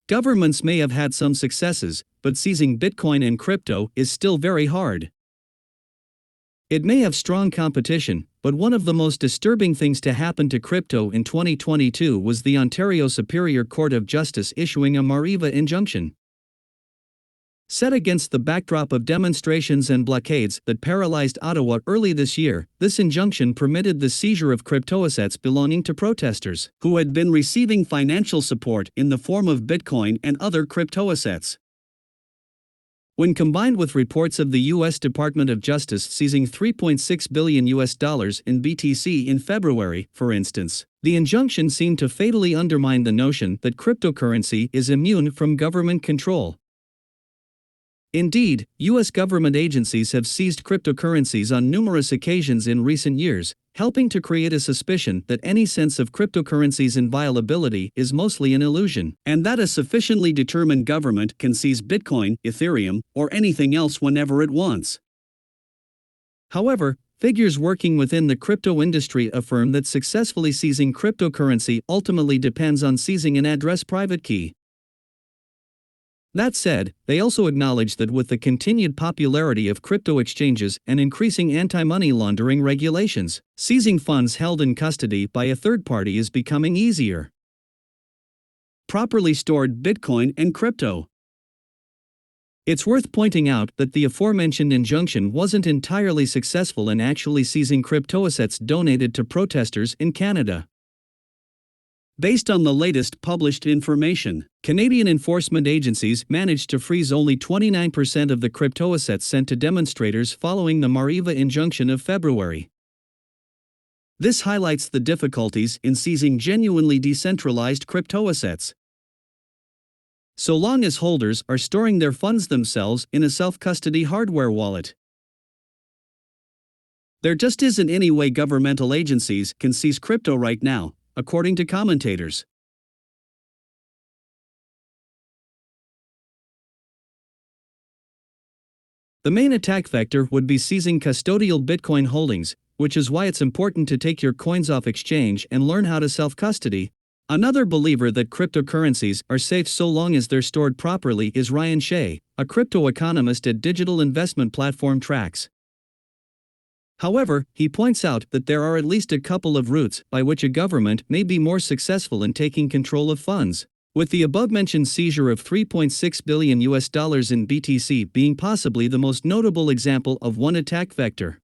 Governments may have had some successes, but seizing Bitcoin and crypto is still very hard. It may have strong competition, but one of the most disturbing things to happen to crypto in 2022 was the Ontario Superior Court of Justice issuing a Mareva injunction. Set against the backdrop of demonstrations and blockades that paralyzed Ottawa early this year, this injunction permitted the seizure of cryptoassets belonging to protesters who had been receiving financial support in the form of Bitcoin and other cryptoassets. When combined with reports of the U.S. Department of Justice seizing $3.6 billion in BTC in February, for instance, the injunction seemed to fatally undermine the notion that cryptocurrency is immune from government control. Indeed, U.S. government agencies have seized cryptocurrencies on numerous occasions in recent years, helping to create a suspicion that any sense of cryptocurrency's inviolability is mostly an illusion, and that a sufficiently determined government can seize Bitcoin, Ethereum, or anything else whenever it wants. However, figures working within the crypto industry affirm that successfully seizing cryptocurrency ultimately depends on seizing an address private key. That said, they also acknowledge that with the continued popularity of crypto exchanges and increasing anti-money laundering regulations, seizing funds held in custody by a third party is becoming easier. Properly stored Bitcoin and crypto. It's worth pointing out that the aforementioned injunction wasn't entirely successful in actually seizing cryptoassets donated to protesters in Canada. Based on the latest published information, Canadian enforcement agencies managed to freeze only 29% of the cryptoassets sent to demonstrators following the Mareva injunction of February. This highlights the difficulties in seizing genuinely decentralized cryptoassets. So long as holders are storing their funds themselves in a self-custody hardware wallet, there just isn't any way governmental agencies can seize crypto right now, according to commentators. The main attack vector would be seizing custodial Bitcoin holdings, which is why it's important to take your coins off exchange and learn how to self-custody. Another believer that cryptocurrencies are safe so long as they're stored properly is Ryan Shea, a crypto economist at digital investment platform Trax. However, he points out that there are at least a couple of routes by which a government may be more successful in taking control of funds, with the above-mentioned seizure of $3.6 billion in BTC being possibly the most notable example of one attack vector.